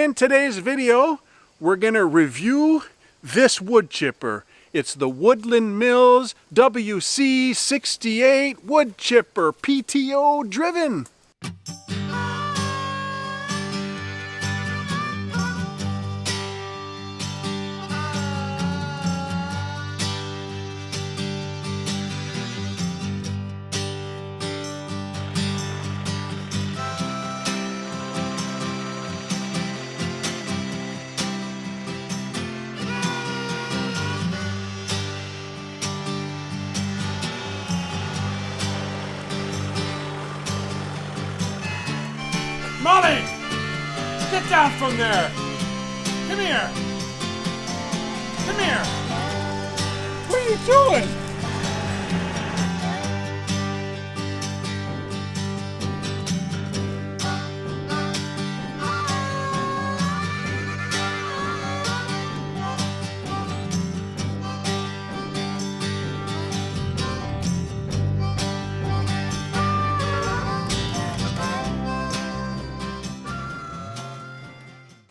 In today's video, we're going to review this wood chipper. It's the Woodland Mills WC68 wood chipper, PTO driven. Molly! Get down from there! Come here! Come here! What are you doing?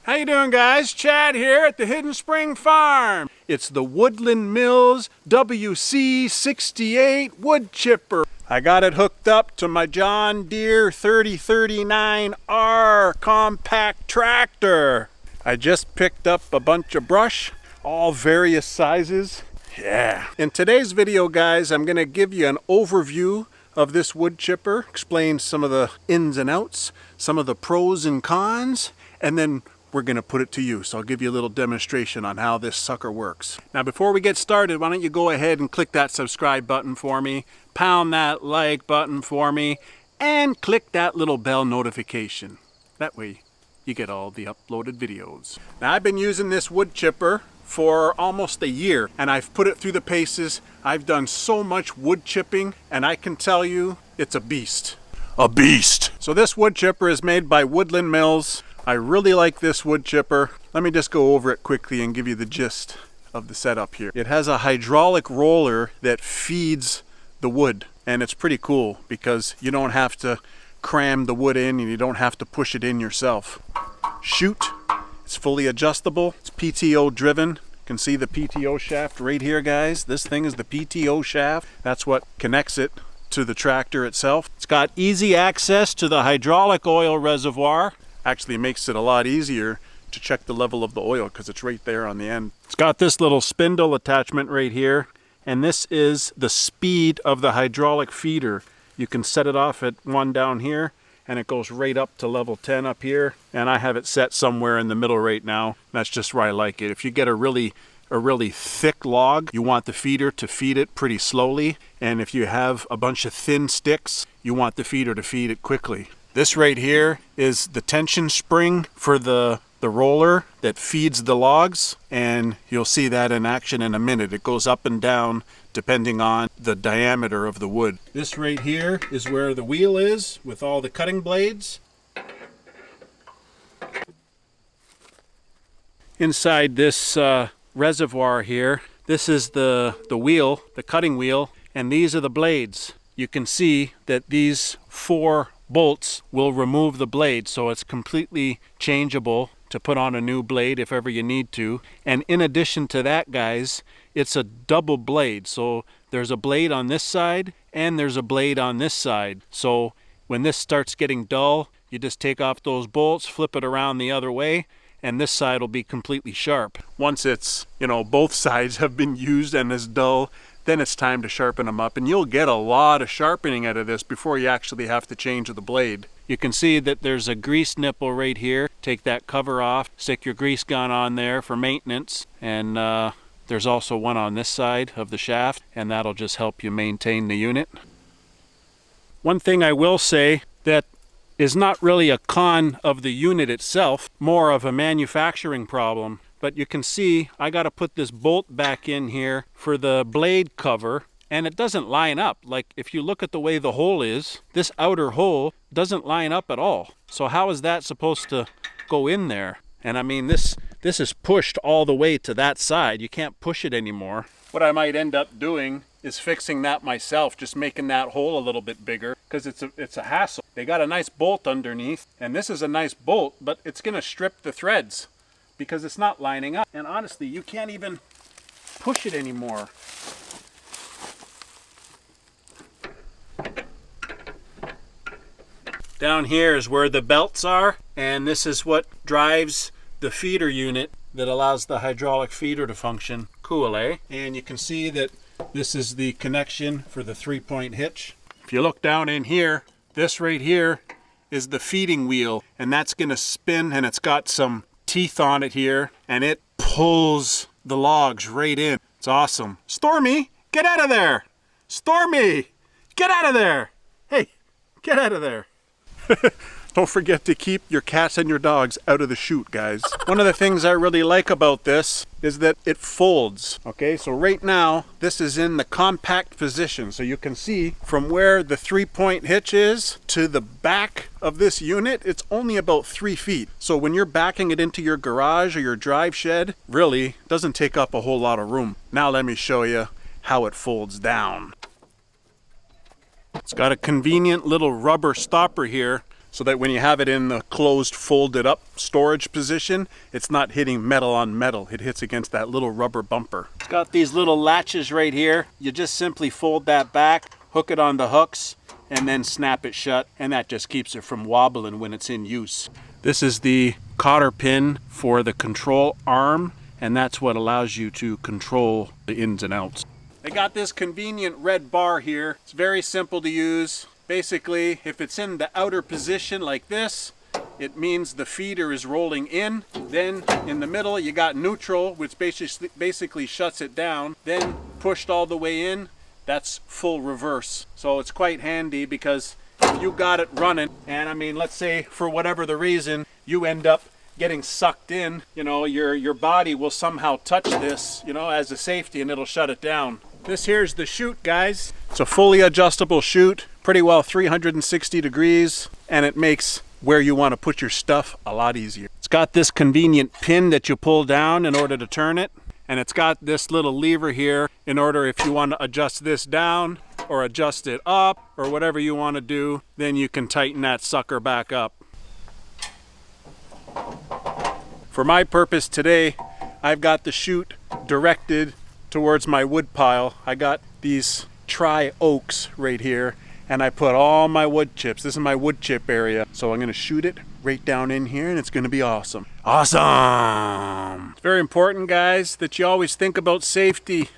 How you doing, guys? Chad here at the Hidden Spring Farm. It's the Woodland Mills WC68 wood chipper. I got it hooked up to my John Deere 3039R compact tractor. I just picked up a bunch of brush, all various sizes. Yeah. In today's video, guys, I'm gonna give you an overview of this wood chipper, explain some of the ins and outs, some of the pros and cons, and then we're going to put it to use. So I'll give you a little demonstration on how this sucker works. Now before we get started, why don't you go ahead and click that subscribe button for me, pound that like button for me, and click that little bell notification. That way you get all the uploaded videos. Now I've been using this wood chipper for almost a year and I've put it through the paces. I've done so much wood chipping and I can tell you it's a beast. A beast! So this wood chipper is made by Woodland Mills. I really like this wood chipper. Let me just go over it quickly and give you the gist of the setup here. It has a hydraulic roller that feeds the wood, and it's pretty cool because you don't have to cram the wood in and you don't have to push it in yourself. Shoot, it's fully adjustable. It's PTO driven. You can see the PTO shaft right here, guys. This thing is the PTO shaft. That's what connects it to the tractor itself. It's got easy access to the hydraulic oil reservoir. Actually makes it a lot easier to check the level of the oil because it's right there on the end. It's got this little spindle attachment right here, and this is the speed of the hydraulic feeder. You can set it off at 1 down here and it goes right up to level 10 up here, and I have it set somewhere in the middle right now. That's just where I like it. If you get a really thick log, you want the feeder to feed it pretty slowly, and if you have a bunch of thin sticks, you want the feeder to feed it quickly. This right here is the tension spring for the roller that feeds the logs, and you'll see that in action in a minute. It goes up and down depending on the diameter of the wood. This right here is where the wheel is with all the cutting blades. Inside this reservoir here, this is the wheel, the cutting wheel, and these are the blades. You can see that these 4 bolts will remove the blade, so it's completely changeable to put on a new blade if ever you need to. And in addition to that, guys, it's a double blade. So there's a blade on this side and there's a blade on this side. So when this starts getting dull, you just take off those bolts, flip it around the other way, and this side will be completely sharp. Once it's, both sides have been used and is dull, then it's time to sharpen them up, and you'll get a lot of sharpening out of this before you actually have to change the blade. You can see that there's a grease nipple right here. Take that cover off, stick your grease gun on there for maintenance, and there's also one on this side of the shaft, and that'll just help you maintain the unit. One thing I will say that is not really a con of the unit itself, more of a manufacturing problem. But you can see I got to put this bolt back in here for the blade cover, and it doesn't line up. Like if you look at the way the hole is, this outer hole doesn't line up at all. So how is that supposed to go in there? And I mean, this is pushed all the way to that side. You can't push it anymore. What I might end up doing is fixing that myself, just making that hole a little bit bigger, because it's a hassle. They got a nice bolt underneath, and this is a nice bolt, but it's going to strip the threads because it's not lining up. And honestly, you can't even push it anymore. Down here is where the belts are, and this is what drives the feeder unit that allows the hydraulic feeder to function. Cool, eh? And you can see that this is the connection for the 3-point hitch. If you look down in here, this right here is the feeding wheel, and that's going to spin, and it's got some teeth on it here, and it pulls the logs right in. It's awesome. Stormy, get out of there! Stormy, get out of there! Hey, get out of there! Don't forget to keep your cats and your dogs out of the chute, guys. One of the things I really like about this is that it folds. Okay, so right now, this is in the compact position. So you can see from where the 3-point hitch is to the back of this unit, it's only about 3 feet. So when you're backing it into your garage or your drive shed, really doesn't take up a whole lot of room. Now let me show you how it folds down. It's got a convenient little rubber stopper here so that when you have it in the closed, folded up storage position, it's not hitting metal on metal. It hits against that little rubber bumper. It's got these little latches right here. You just simply fold that back, hook it on the hooks, and then snap it shut, and that just keeps it from wobbling when it's in use. This is the cotter pin for the control arm, and that's what allows you to control the ins and outs. They got this convenient red bar here. It's very simple to use. Basically, if it's in the outer position like this, it means the feeder is rolling in. Then in the middle, you got neutral, which basically shuts it down. Then pushed all the way in, that's full reverse. So it's quite handy because if you got it running, and I mean, let's say for whatever the reason, you end up getting sucked in, you know, your body will somehow touch this, you know, as a safety, and it'll shut it down. This here's the chute, guys. It's a fully adjustable chute, pretty well 360 degrees, and it makes where you want to put your stuff a lot easier. It's got this convenient pin that you pull down in order to turn it, and it's got this little lever here in order if you want to adjust this down or adjust it up or whatever you want to do, then you can tighten that sucker back up. For my purpose today, I've got the chute directed towards my wood pile. I got these tri-oaks right here, and I put all my wood chips. This is my wood chip area. So I'm gonna shoot it right down in here, and it's gonna be awesome. Awesome! It's very important, guys, that you always think about safety.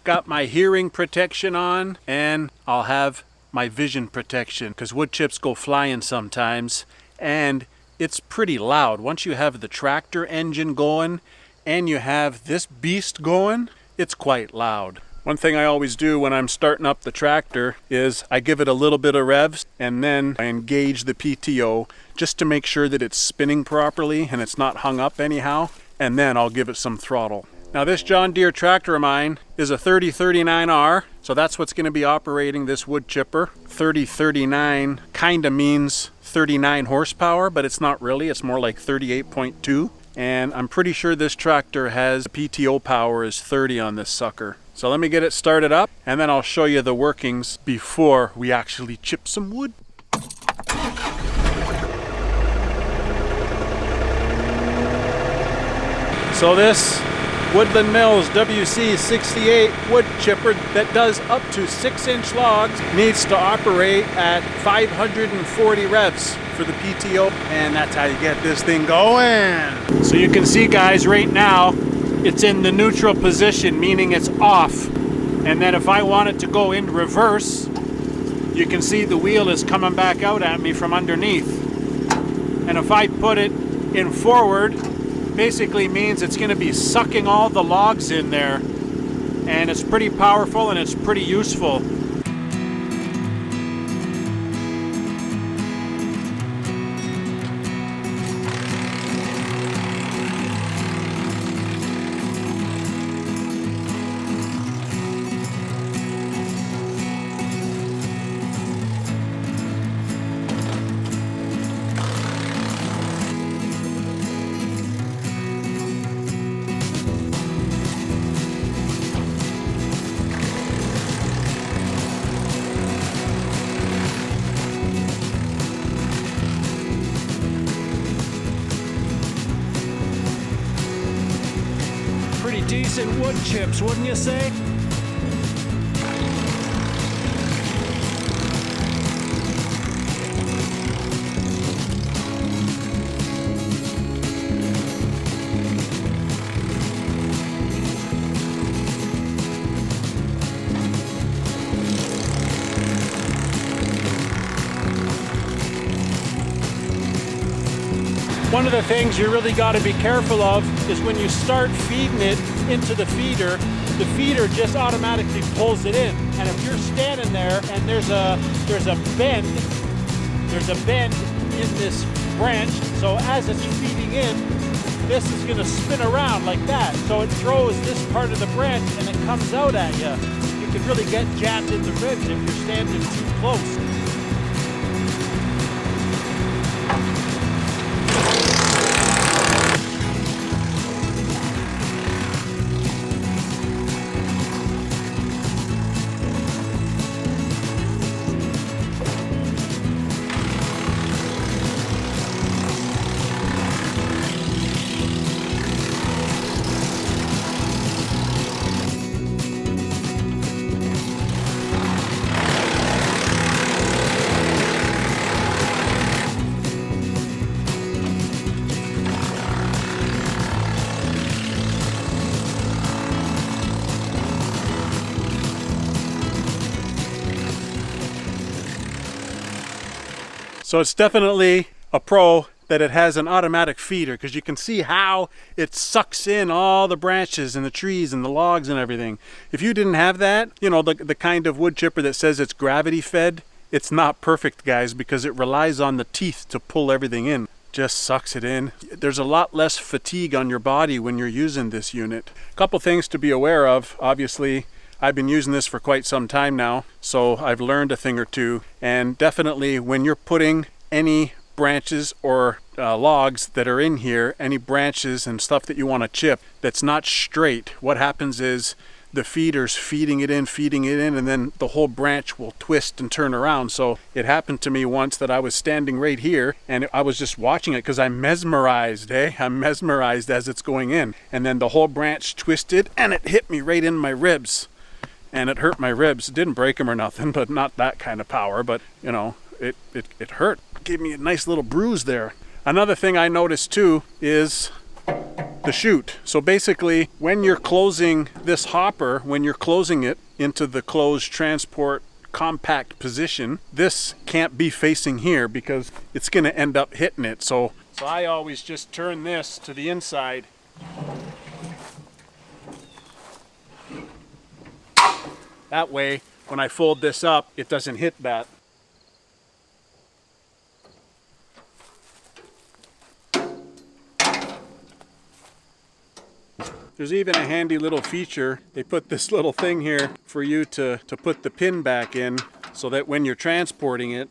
Got my hearing protection on, and I'll have my vision protection, because wood chips go flying sometimes, and it's pretty loud. Once you have the tractor engine going, and you have this beast going, it's quite loud. One thing I always do when I'm starting up the tractor is I give it a little bit of revs, and then I engage the PTO just to make sure that it's spinning properly and it's not hung up anyhow, and then I'll give it some throttle. Now this John Deere tractor of mine is a 3039R, so that's what's going to be operating this wood chipper. 3039 kind of means 39 horsepower, but it's not really. It's more like 38.2. And I'm pretty sure this tractor has PTO power is 30 on this sucker. So let me get it started up, and then I'll show you the workings before we actually chip some wood. So this Woodland Mills WC68 wood chipper that does up to 6-inch logs needs to operate at 540 revs for the PTO, and that's how you get this thing going. So you can see, guys, right now it's in the neutral position, meaning it's off. And then if I want it to go in reverse, you can see the wheel is coming back out at me from underneath. And if I put it in forward, basically means it's going to be sucking all the logs in there, and it's pretty powerful and it's pretty useful. pretty decent wood chips, wouldn't you say? One of the things you really got to be careful of is when you start feeding it into the feeder just automatically pulls it in. And if you're standing there and there's a bend in this branch, so as it's feeding in, this is going to spin around like that. So it throws this part of the branch and it comes out at you. You can really get jabbed in the ribs if you're standing too close. So it's definitely a pro that it has an automatic feeder, because you can see how it sucks in all the branches and the trees and the logs and everything. If you didn't have that, you know, the kind of wood chipper that says it's gravity fed, it's not perfect, guys, because it relies on the teeth to pull everything in. Just sucks it in. There's a lot less fatigue on your body when you're using this unit. A couple things to be aware of. Obviously, I've been using this for quite some time now, so I've learned a thing or two. And definitely when you're putting any branches or logs that are in here, any branches and stuff that you want to chip that's not straight, what happens is the feeder's feeding it in, and then the whole branch will twist and turn around. So it happened to me once that I was standing right here and I was just watching it because I'm mesmerized, I'm mesmerized as it's going in. And then the whole branch twisted and it hit me right in my ribs. And it hurt my ribs. It didn't break them or nothing, but not that kind of power. But, you know, it hurt. It gave me a nice little bruise there. Another thing I noticed too is the chute. So basically, when you're closing this hopper, when you're closing it into the closed transport compact position, this can't be facing here because it's going to end up hitting it. So I always just turn this to the inside. That way, when I fold this up, it doesn't hit that. There's even a handy little feature. They put this little thing here for you to put the pin back in so that when you're transporting it,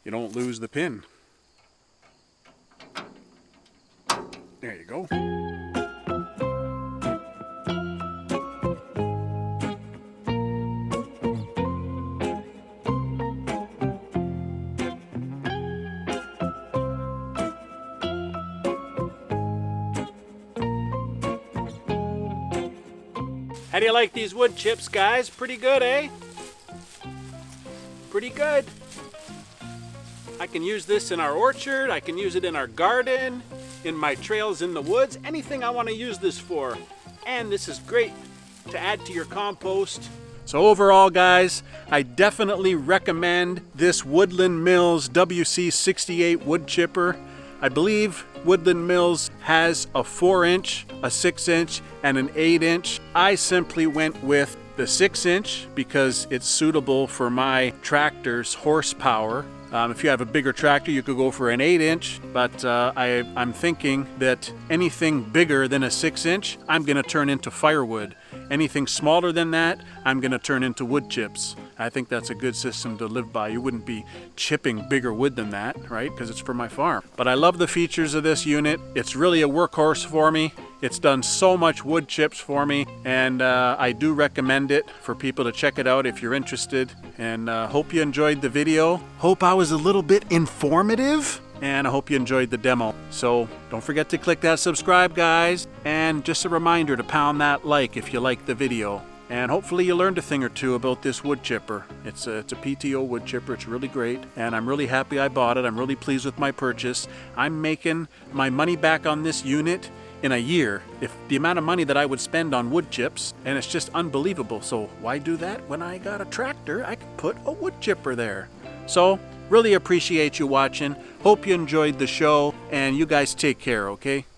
you don't lose the pin. There you go. How do you like these wood chips, guys? Pretty good, eh? Pretty good. I can use this in our orchard, I can use it in our garden, in my trails in the woods, anything I want to use this for. And this is great to add to your compost. So overall, guys, I definitely recommend this Woodland Mills WC68 wood chipper. I believe Woodland Mills has a 4-inch, a 6-inch, and an 8-inch. I simply went with the 6-inch because it's suitable for my tractor's horsepower. If you have a bigger tractor, you could go for an 8-inch, but I'm thinking that anything bigger than a 6-inch, I'm going to turn into firewood. Anything smaller than that, I'm going to turn into wood chips. I think that's a good system to live by. You wouldn't be chipping bigger wood than that, right? Because it's for my farm. But I love the features of this unit. It's really a workhorse for me. It's done so much wood chips for me, and I do recommend it for people to check it out if you're interested. And hope you enjoyed the video. Hope I was a little bit informative. and I hope you enjoyed the demo. So don't forget to click that subscribe, guys, and just a reminder to pound that like if you like the video. And hopefully you learned a thing or two about this wood chipper. It's a PTO wood chipper. It's really great, and I'm really happy I bought it. I'm really pleased with my purchase. I'm making my money back on this unit in a year. If the amount of money that I would spend on wood chips, and it's just unbelievable. So why do that when I got a tractor? I could put a wood chipper there. So really appreciate you watching. Hope you enjoyed the show, and you guys take care, okay?